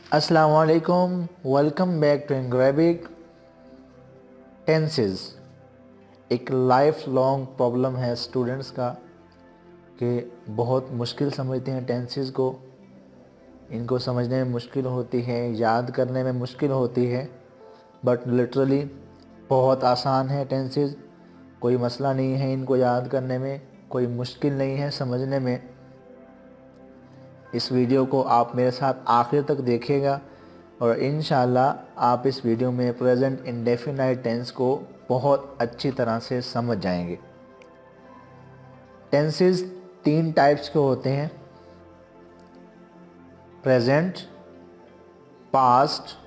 अस्सलामु अलैकुम, welcome back to इंग्रेबिक tenses. एक लाइफ लॉन्ग प्रॉब्लम है स्टूडेंट्स का कि बहुत मुश्किल समझते हैं टेंसेस को। इनको समझने में मुश्किल होती है, याद करने में मुश्किल होती है, बट लिटरली बहुत आसान है टेंसेस। कोई मसला नहीं है इनको याद करने में, कोई मुश्किल नहीं है समझने में। इस वीडियो को आप मेरे साथ आखिर तक देखिएगा और इंशाल्लाह आप इस वीडियो में प्रेजेंट इंडेफिनाइट टेंस को बहुत अच्छी तरह से समझ जाएंगे। टेंसेस 3 टाइप्स के होते हैं: प्रेजेंट, पास्ट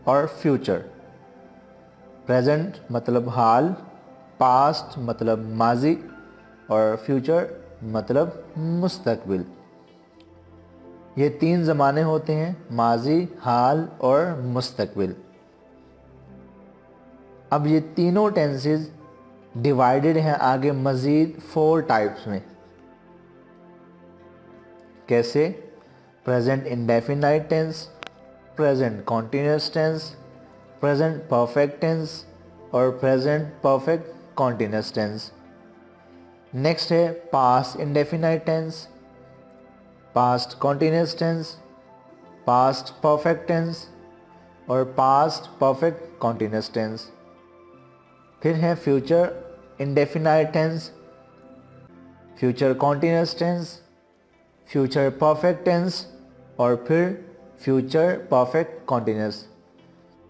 और फ्यूचर। प्रेजेंट मतलब हाल, पास्ट मतलब माजी और फ्यूचर मतलब मुस्तकबिल। ये 3 ज़माने होते हैं: माजी, हाल और मुस्तकबिल। अब ये तीनों टेंसेस डिवाइडेड हैं आगे मज़ीद 4 टाइप्स में। कैसे? Present indefinite tense, present continuous tense, present perfect tense और present perfect continuous tense. Next है past indefinite tense, past continuous tense, past perfect tense और पास्ट परफेक्ट कॉन्टिन्यूस टेंस। फिर है future indefinite tense, future continuous tense, future perfect tense और फिर future perfect continuous.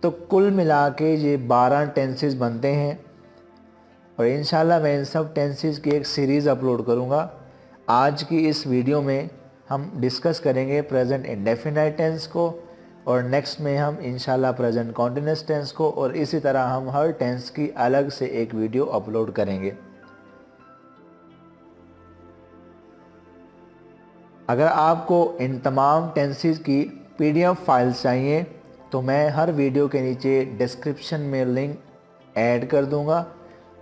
तो कुल मिला के ये 12 टेंसेस बनते हैं और इंशाल्लाह मैं इन सब टेंसेस की एक सीरीज़ अपलोड करूँगा। आज की इस वीडियो में हम डिस्कस करेंगे प्रेजेंट इंडेफिनाइट टेंस को और नेक्स्ट में हम इंशाल्लाह प्रेजेंट कॉन्टिन्यूस टेंस को, और इसी तरह हम हर टेंस की अलग से एक वीडियो अपलोड करेंगे। अगर आपको इन तमाम टेंसेस की पीडीएफ फाइल्स चाहिए तो मैं हर वीडियो के नीचे डिस्क्रिप्शन में लिंक ऐड कर दूंगा।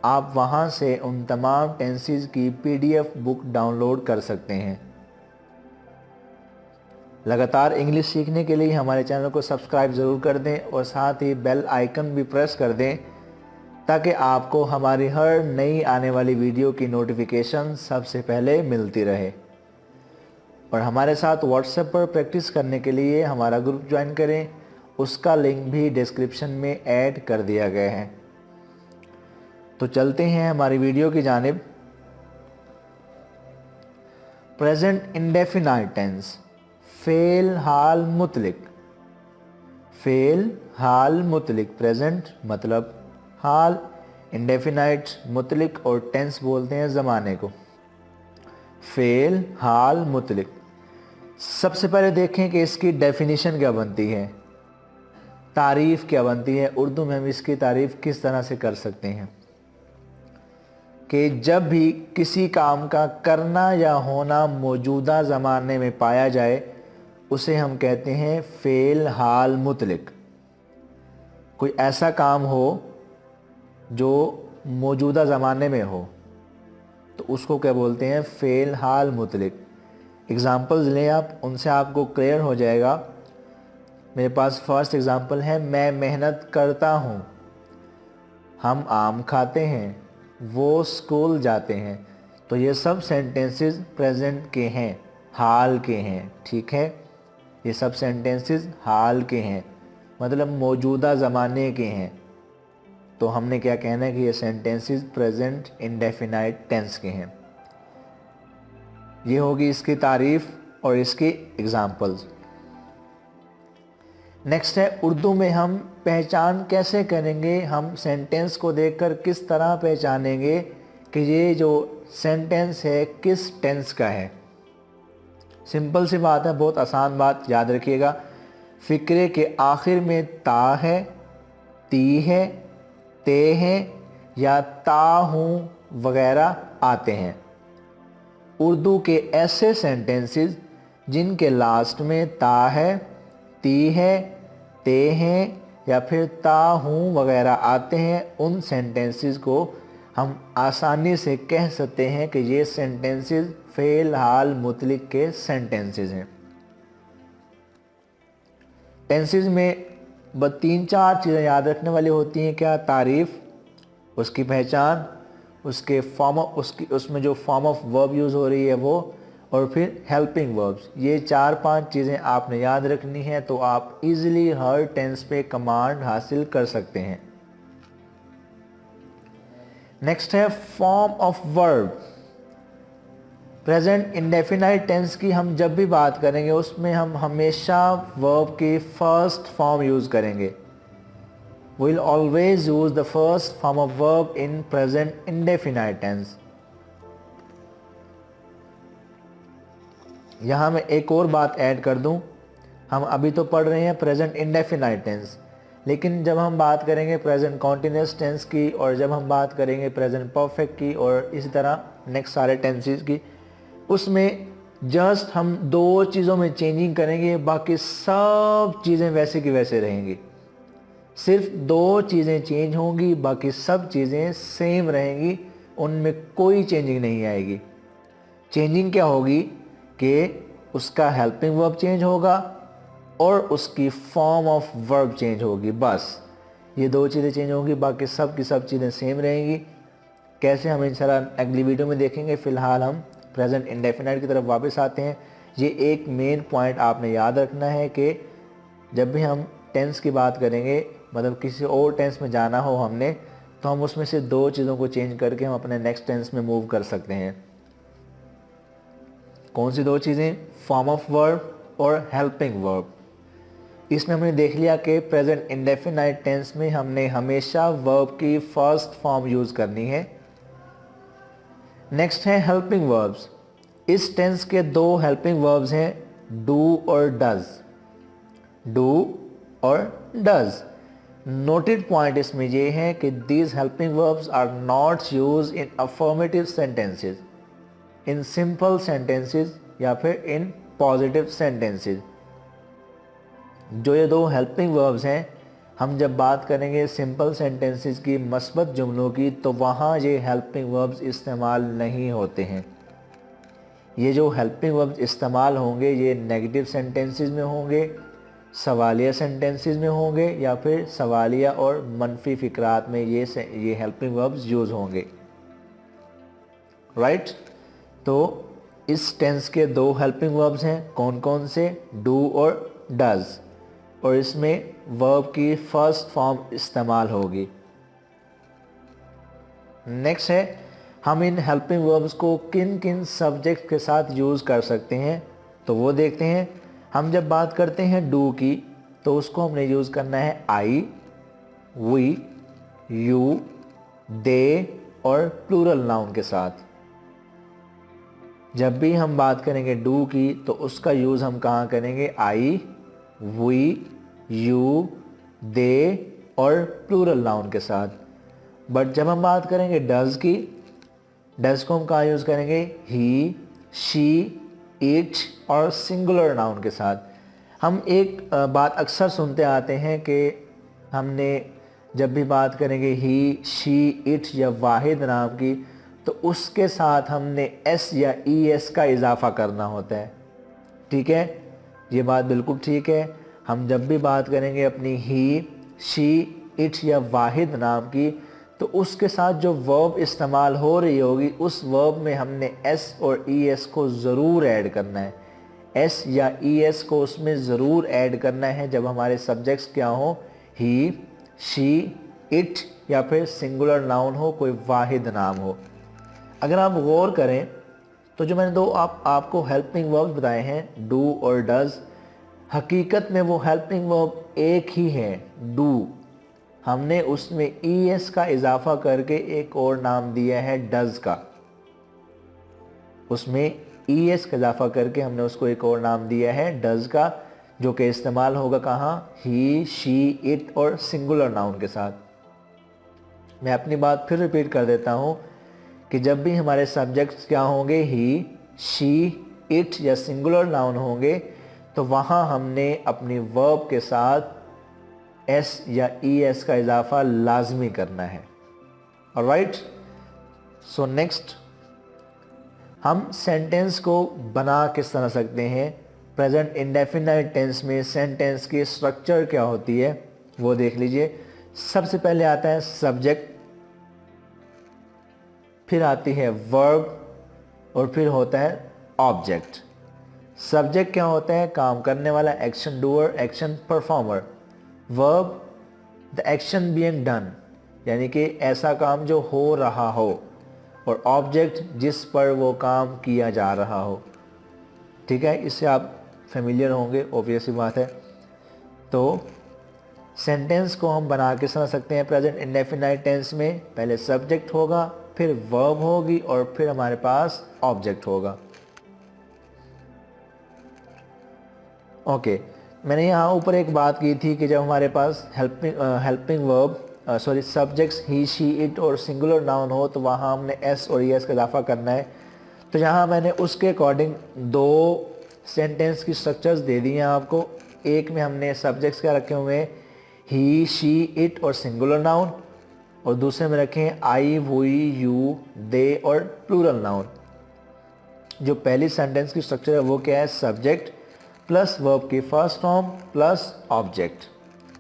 आप वहां से उन तमाम टेंसेस की पीडीएफ बुक डाउनलोड कर सकते हैं। लगातार इंग्लिश सीखने के लिए हमारे चैनल को सब्सक्राइब ज़रूर कर दें और साथ ही बेल आइकन भी प्रेस कर दें ताकि आपको हमारी हर नई आने वाली वीडियो की नोटिफिकेशन सबसे पहले मिलती रहे। और हमारे साथ व्हाट्सएप पर प्रैक्टिस करने के लिए हमारा ग्रुप ज्वाइन करें, उसका लिंक भी डिस्क्रिप्शन में ऐड कर दिया गया है। तो चलते हैं हमारी वीडियो की जानिब। प्रेजेंट इंडेफिनाइट टेंस, फेल हाल मुतलिक। फेल हाल मुतलिक, प्रेजेंट मतलब हाल, इंडेफिनाइट मुतलिक और टेंस बोलते हैं ज़माने को। फेल हाल मुतलिक। सबसे पहले देखें कि इसकी डेफिनेशन क्या बनती है, तारीफ़ क्या बनती है। उर्दू में हम इसकी तारीफ़ किस तरह से कर सकते हैं कि जब भी किसी काम का करना या होना मौजूदा ज़माने में पाया जाए उसे हम कहते हैं फ़ेल हाल मुतलिक। कोई ऐसा काम हो जो मौजूदा ज़माने में हो तो उसको क्या बोलते हैं? फ़ेल हाल मुतलिक। एग्ज़ाम्पल्स लें आप, उनसे आपको क्लियर हो जाएगा। मेरे पास फर्स्ट एग्ज़ाम्पल है, मैं मेहनत करता हूँ, हम आम खाते हैं, वो स्कूल जाते हैं। तो ये सब सेंटेंसेस प्रेजेंट के हैं, हाल के हैं। ठीक है, ये सब सेंटेंसेस हाल के हैं मतलब मौजूदा ज़माने के हैं। तो हमने क्या कहना है कि ये सेंटेंसेस प्रेजेंट इंडेफिनाइट टेंस के हैं। ये होगी इसकी तारीफ़ और इसकी एग्ज़ाम्पल्स। नेक्स्ट है उर्दू में हम पहचान कैसे करेंगे, हम सेंटेंस को देखकर किस तरह पहचानेंगे कि ये जो सेंटेंस है किस टेंस का है। सिंपल सी बात है, बहुत आसान बात, याद रखिएगा। फ़िक्रे के आखिर में ता है, ती है, ते हैं या ता हूँ वगैरह आते हैं। उर्दू के ऐसे सेंटेंसेस जिनके लास्ट में ता है, ती है, ते हैं या फिर ता हूँ वगैरह आते हैं, उन सेंटेंसेस को हम आसानी से कह सकते हैं कि ये सेंटेंसेस फ़ेल हाल मुतलिक के सेंटेंसेस हैं। टेंसेस में बस 3-4 चीज़ें याद रखने वाली होती हैं। क्या? तारीफ़, उसकी पहचान, उसके फॉर्म ऑफ उसमें जो फॉर्म ऑफ वर्ब यूज़ हो रही है वो, और फिर हेल्पिंग वर्ब्स। ये 4-5 चीज़ें आपने याद रखनी है, तो आप इजीली हर टेंस पे कमांड हासिल कर सकते हैं। नेक्स्ट है form of verb. Present indefinite tense की हम जब भी बात करेंगे उसमें हम हमेशा वर्ब की फर्स्ट फॉर्म यूज़ करेंगे। We'll always use the first form of verb in present indefinite tense. यहाँ मैं एक और बात ऐड कर दूं, हम अभी तो पढ़ रहे हैं प्रेजेंट इंडेफिनाइट टेंस, लेकिन जब हम बात करेंगे प्रेजेंट कॉन्टिन्यूस टेंस की, और जब हम बात करेंगे प्रेजेंट परफेक्ट की, और इसी तरह नेक्स्ट सारे टेंसेस की, उसमें जस्ट हम 2 चीज़ों में चेंजिंग करेंगे, बाकी सब चीज़ें वैसे की वैसे रहेंगी। सिर्फ 2 चीज़ें चेंज होंगी, बाकी सब चीज़ें सेम रहेंगी, उनमें कोई चेंजिंग नहीं आएगी। चेंजिंग क्या होगी कि उसका हेल्पिंग वर्ब चेंज होगा और उसकी फॉर्म ऑफ वर्ब चेंज होगी, बस ये 2 चीज़ें चेंज होंगी, बाकी सब की सब चीज़ें सेम रहेंगी। कैसे, हम इंशाल्लाह अगली वीडियो में देखेंगे। फ़िलहाल हम प्रेजेंट इंडेफिनाइट की तरफ वापस आते हैं। ये एक मेन पॉइंट आपने याद रखना है कि जब भी हम टेंस की बात करेंगे, मतलब किसी और टेंस में जाना हो हमने, तो हम उसमें से 2 चीज़ों को चेंज करके हम अपने नेक्स्ट टेंस में मूव कर सकते हैं। कौन सी 2 चीज़ें? फॉर्म ऑफ वर्ब और हेल्पिंग वर्ब। इसमें हमने देख लिया कि प्रेजेंट इंडेफिनाइट टेंस में हमने हमेशा वर्ब की फर्स्ट फॉर्म यूज़ करनी है। नेक्स्ट है हेल्पिंग वर्ब्स। इस टेंस के 2 हेल्पिंग वर्ब्स हैं, डू और डज। डू और डज। नोटेड पॉइंट इसमें ये है कि these helping verbs are not use in affirmative sentences, in simple sentences या फिर इन पॉजिटिव सेंटेंसेस। जो ये 2 हेल्पिंग वर्ब्स हैं, हम जब बात करेंगे सिंपल सेंटेंसेस की, मस्बत जुमलों की, तो वहाँ ये हेल्पिंग वर्ब्स इस्तेमाल नहीं होते हैं। ये जो हेल्पिंग वर्ब्स इस्तेमाल होंगे ये नेगेटिव सेंटेंसेस में होंगे, सवालिया सेंटेंसेस में होंगे, या फिर सवालिया और मनफी फ़िक्रात में ये हेल्पिंग वर्ब्स यूज़ होंगे। राइट? तो इस टेंस के 2 हेल्पिंग वर्ब्स हैं, कौन कौन से? डू और डज, और इसमें वर्ब की फर्स्ट फॉर्म इस्तेमाल होगी। नेक्स्ट है, हम इन हेल्पिंग वर्ब्स को किन किन सब्जेक्ट के साथ यूज़ कर सकते हैं, तो वो देखते हैं। हम जब बात करते हैं डू की, तो उसको हमने यूज़ करना है आई, वी, यू, दे और प्लूरल नाउन के साथ। जब भी हम बात करेंगे डू की, तो उसका यूज़ हम कहाँ करेंगे? आई, वी, यू, दे और प्लूरल नाउन के साथ। बट जब हम बात करेंगे डज की, डज को हम कहाँ यूज़ करेंगे? ही, शी, इट और सिंगुलर नाउन के साथ। हम एक बात अक्सर सुनते आते हैं कि हमने जब भी बात करेंगे ही, शी, इट या वाहिद नाम की, तो उसके साथ हमने एस या ई एस का इजाफा करना होता है। ठीक है, ये बात बिल्कुल ठीक है। हम जब भी बात करेंगे अपनी ही, शी, इट या वाहिद नाम की, तो उसके साथ जो वर्ब इस्तेमाल हो रही होगी, उस वर्ब में हमने एस और ई एस को ज़रूर ऐड करना है। एस या ई एस को उसमें ज़रूर ऐड करना है जब हमारे सब्जेक्ट्स क्या हो? ही, शी, इट या फिर सिंगुलर नाउन हो, कोई वाहिद नाम हो। अगर आप गौर करें तो जो मैंने 2 आपको हेल्पिंग वर्ब्स बताए हैं, डू और डज, हकीकत में वो हेल्पिंग वर्ब एक ही है, डू। हमने उसमें ई एस का इजाफा करके एक और नाम दिया है डज का। उसमें ई एस का इजाफा करके हमने उसको एक और नाम दिया है डज का, जो कि इस्तेमाल होगा कहाँ? ही, शी, इट और सिंगुलर नाउन के साथ। मैं अपनी बात फिर रिपीट कर देता हूँ कि जब भी हमारे सब्जेक्ट्स क्या होंगे? ही, शी, इट या सिंगुलर नाउन होंगे, तो वहाँ हमने अपनी वर्ब के साथ एस या ई एस का इजाफा लाजमी करना है। ऑलराइट, सो नेक्स्ट हम सेंटेंस को बना किस तरह सकते हैं? प्रेजेंट इंडेफिनाइट टेंस में सेंटेंस की स्ट्रक्चर क्या होती है वो देख लीजिए। सबसे पहले आता है सब्जेक्ट, फिर आती है वर्ब और फिर होता है ऑब्जेक्ट। सब्जेक्ट क्या होता है? काम करने वाला, action doer, action performer. Verb the action being done, यानी कि ऐसा काम जो हो रहा हो, और ऑब्जेक्ट जिस पर वो काम किया जा रहा हो। ठीक है, इससे आप फेमिलियर होंगे, ऑब्वियस सी बात है। तो सेंटेंस को हम बना के समझ सकते हैं प्रेजेंट इंडेफिनाइट टेंस में। पहले सब्जेक्ट होगा, फिर वर्ब होगी और फिर हमारे पास ऑब्जेक्ट होगा। ओके, मैंने यहाँ ऊपर एक बात की थी कि जब हमारे पास helping verb subjects he, she, it और सिंगुलर नाउन हो तो वहाँ हमने एस और एस का इजाफा करना है। तो यहाँ मैंने उसके अकॉर्डिंग दो सेंटेंस की स्ट्रक्चर्स दे दी हैं आपको। एक में हमने सब्जेक्ट्स क्या रखे हुए हैं? ही, शी, इट और सिंगुलर नाउन, और दूसरे में रखे हैं आई, वी, यू, दे और प्लूरल नाउन। जो पहली सेंटेंस की स्ट्रक्चर है वो क्या है? सब्जेक्ट प्लस वर्ब की फर्स्ट फॉर्म प्लस ऑब्जेक्ट।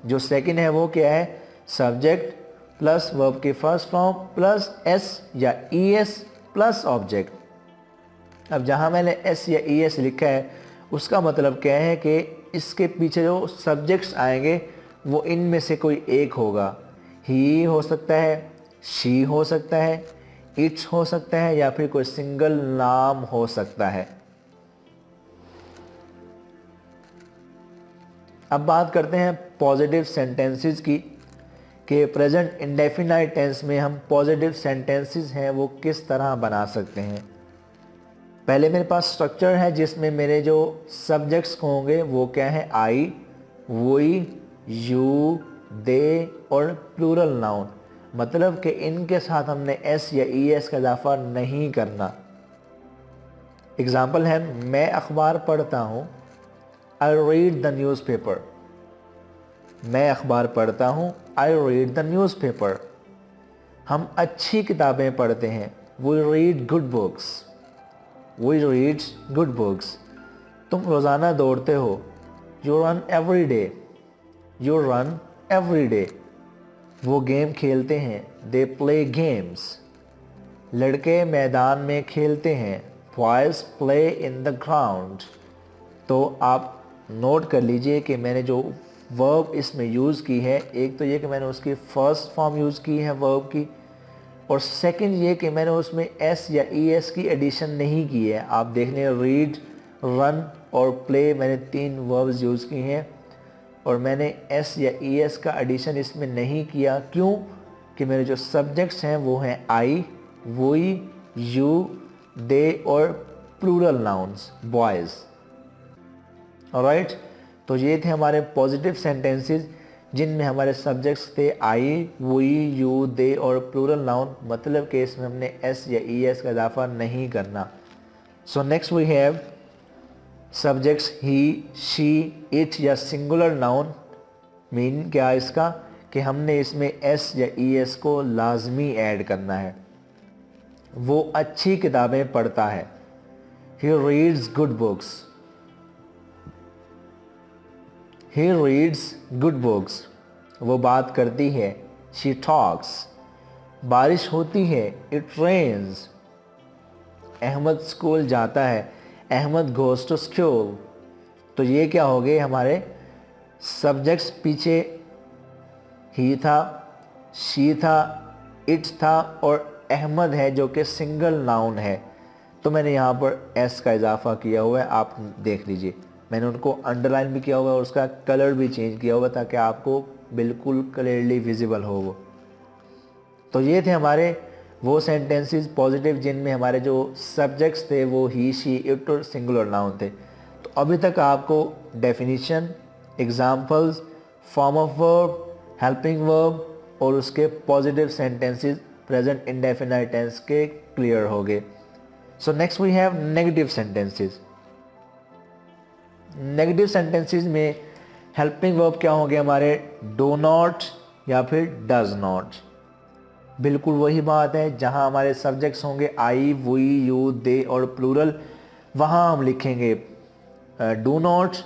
जो सेकंड है वो क्या है? सब्जेक्ट प्लस वर्ब की फर्स्ट फॉर्म प्लस एस या ई एस प्लस ऑब्जेक्ट। अब जहां मैंने एस या ई एस लिखा है उसका मतलब क्या है कि इसके पीछे जो सब्जेक्ट्स आएंगे वो इनमें से कोई एक होगा। ही हो सकता है, शी हो सकता है, इट्स हो सकता है, या फिर कोई सिंगल नाम हो सकता है। अब बात करते हैं पॉजिटिव सेंटेंसेस की, कि प्रेजेंट इंडेफिनाइट टेंस में हम पॉजिटिव सेंटेंसेस हैं वो किस तरह बना सकते हैं। पहले मेरे पास स्ट्रक्चर है जिसमें मेरे जो सब्जेक्ट्स होंगे वो क्या है? आई, वी, यू, दे और प्लूरल नाउन। मतलब कि इनके साथ हमने एस या ई एस का इजाफा नहीं करना। एग्जाम्पल है, मैं अखबार पढ़ता हूँ, आई रीड द न्यूज़पेपर। मैं अखबार पढ़ता हूँ, आई रीड द न्यूज़पेपर। हम अच्छी किताबें पढ़ते हैं, we read good books. We read good books. तुम रोज़ाना दौड़ते हो, you run every day. You run every day. वो गेम खेलते हैं, दे प्ले गेम्स। लड़के मैदान में खेलते हैं, boys play in the ground. तो आप नोट कर लीजिए कि मैंने जो वर्ब इसमें यूज़ की है, एक तो ये कि मैंने उसकी फर्स्ट फॉर्म यूज़ की है वर्ब की, और सेकंड ये कि मैंने उसमें एस या ई एस की एडिशन नहीं की है। आप देख लें, रीड, रन और प्ले, मैंने तीन वर्ब्स यूज़ की हैं और मैंने एस या ई एस का एडिशन इसमें नहीं किया। क्यों? कि मेरे जो सब्जेक्ट्स हैं वो हैं आई, वी, यू, दे और प्लूरल नाउन्स, बॉयज़। ऑलराइट, तो ये थे हमारे पॉजिटिव सेंटेंसेस जिनमें हमारे सब्जेक्ट्स थे आई, वी, यू, दे और प्लूरल नाउन। मतलब कि इसमें हमने एस या ई एस का इजाफा नहीं करना। So next we have subjects he, she, it या सिंगुलर नाउन। मीन क्या है इसका? कि हमने इसमें एस या ई एस को लाजमी ऐड करना है। वो अच्छी किताबें पढ़ता है, he reads good books. He reads good books. वो बात करती है, शी टॉक्स। बारिश होती है, इट रेन्स। अहमद स्कूल जाता है, अहमद गोज़ टू स्कूल। तो ये क्या हो गए हमारे सब्जेक्ट्स? पीछे ही था, शी था, इट था और अहमद है जो कि सिंगल नाउन है। तो मैंने यहाँ पर एस का इजाफा किया हुआ है, आप देख लीजिए। मैंने उनको अंडरलाइन भी किया हुआ है और उसका कलर भी चेंज किया हुआ ताकि आपको बिल्कुल क्लियरली विजिबल हो वो। तो ये थे हमारे वो सेंटेंसेस पॉजिटिव जिनमें हमारे जो सब्जेक्ट्स थे वो ही, शी, इट और सिंगुलर नाउन थे। तो अभी तक आपको definition, examples, form of verb, helping verb और उसके positive sentences present indefinite tense के क्लियर हो गए। So next we have negative sentences. Negative sentences में हेल्पिंग वर्ब क्या होंगे हमारे? डू नॉट या फिर डज नॉट। बिल्कुल वही बात है, जहां हमारे सब्जेक्ट्स होंगे आई, वी, यू, दे और प्लूरल, वहां हम लिखेंगे डू नॉट,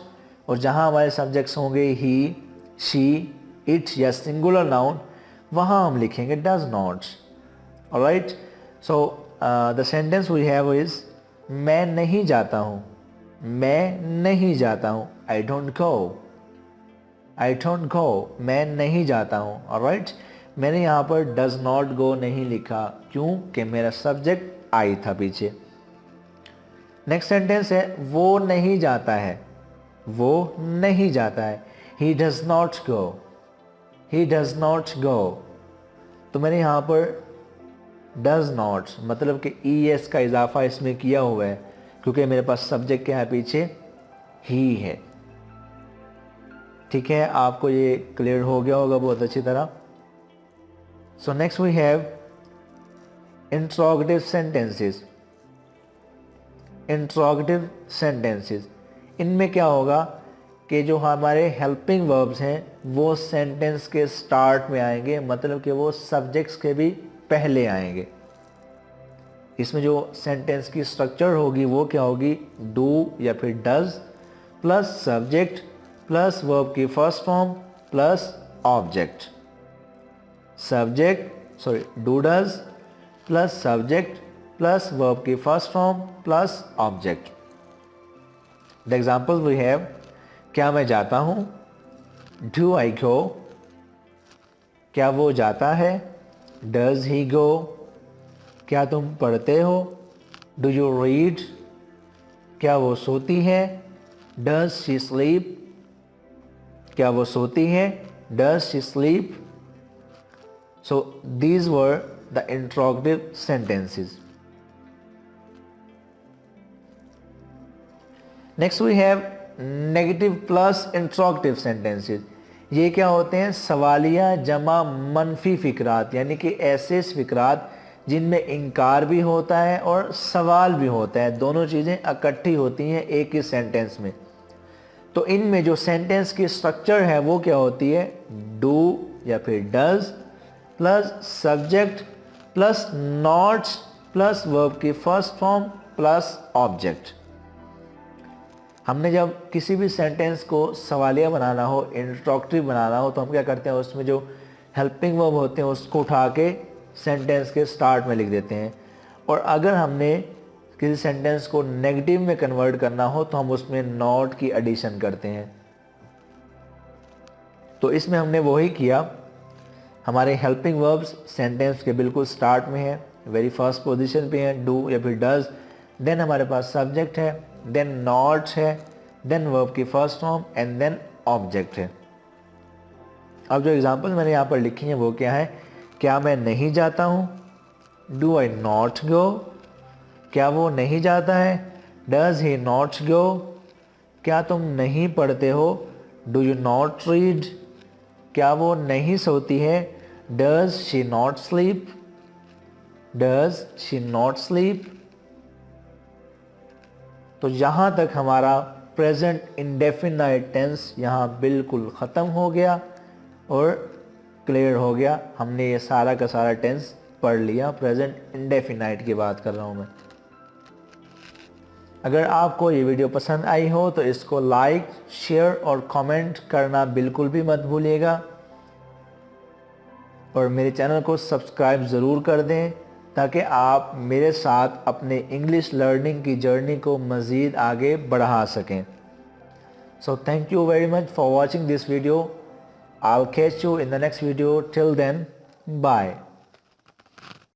और जहाँ हमारे सब्जेक्ट्स होंगे ही, शी, इट या सिंगुलर नाउन, वहाँ हम लिखेंगे does not. Alright, so the sentence we have is मैं नहीं जाता हूँ. मैं नहीं जाता हूँ. I don't go. I don't go, मैं नहीं जाता हूँ. ऑलराइट, मैंने यहाँ पर डज नॉट गो नहीं लिखा. क्यों? कि मेरा सब्जेक्ट आई था पीछे. नेक्स्ट सेंटेंस है वो नहीं जाता है. वो नहीं जाता है. He does not go. He does not go. तो मैंने यहाँ पर डज नॉट मतलब कि ES का इजाफा इसमें किया हुआ है, क्योंकि मेरे पास सब्जेक्ट क्या है पीछे, ही है. ठीक है, आपको ये क्लियर हो गया होगा बहुत अच्छी तरह. So next we have interrogative sentences. Interrogative sentences, इनमें क्या होगा कि जो हमारे हेल्पिंग वर्ब्स हैं वो सेंटेंस के स्टार्ट में आएंगे, मतलब कि वो सब्जेक्ट्स के भी पहले आएंगे. इसमें जो सेंटेंस की स्ट्रक्चर होगी वो क्या होगी, डू या फिर does plus subject plus verb की first form plus object. Do does plus subject plus verb की first form plus object. The example we have, क्या मैं जाता हूँ, डू आई गो. क्या वो जाता है, डज ही गो. क्या तुम पढ़ते हो, डू यू रीड. क्या वो सोती है, डज शी स्लीप. क्या वो सोती है, does she sleep. So these were the interrogative sentences. Next we have negative plus interrogative sentences. ये क्या होते हैं, सवालिया जमा मनफी फिक्रात, यानी कि ऐसे फिक्रात जिनमें इनकार भी होता है और सवाल भी होता है, दोनों चीज़ें इकट्ठी होती हैं एक ही सेंटेंस में. तो इनमें जो सेंटेंस की स्ट्रक्चर है वो क्या होती है, डू या फिर does plus subject plus not plus verb की फर्स्ट फॉर्म प्लस ऑब्जेक्ट. हमने जब किसी भी सेंटेंस को सवालिया बनाना हो, इंट्रोगेटिव बनाना हो, तो हम क्या करते हैं, उसमें जो हेल्पिंग वर्ब होते हैं उसको उठा के सेंटेंस के स्टार्ट में लिख देते हैं. और अगर हमने किसी सेंटेंस को नेगेटिव में कन्वर्ट करना हो तो हम उसमें नॉट की एडिशन करते हैं. तो इसमें हमने वही किया. हमारे हेल्पिंग वर्ब्स सेंटेंस के बिल्कुल स्टार्ट में है, वेरी फर्स्ट पोजीशन पे है, डू या फिर डज. देन हमारे पास सब्जेक्ट है, देन नॉट है, देन वर्ब की first form and then object है. अब जो एग्जांपल मैंने यहाँ पर लिखी है वो क्या है, क्या मैं नहीं जाता हूँ, डू आई नॉट गो. क्या वो नहीं जाता है, डज ही नॉट गो. क्या तुम नहीं पढ़ते हो, डू यू नॉट रीड. क्या वो नहीं सोती है, does she not sleep. Does she not sleep. तो यहाँ तक हमारा प्रेजेंट इंडेफिनाइट टेंस यहाँ बिल्कुल ख़त्म हो गया और क्लियर हो गया. हमने ये सारा का सारा टेंस पढ़ लिया. प्रेजेंट इंडेफिनाइट की बात कर रहा हूँ मैं. अगर आपको ये वीडियो पसंद आई हो तो इसको लाइक, शेयर और कमेंट करना बिल्कुल भी मत भूलिएगा. और मेरे चैनल को सब्सक्राइब ज़रूर कर दें ताकि आप मेरे साथ अपने इंग्लिश लर्निंग की जर्नी को मज़ीद आगे बढ़ा सकें. So thank you very much for watching this video. I'll catch you in the next video. Till then, bye.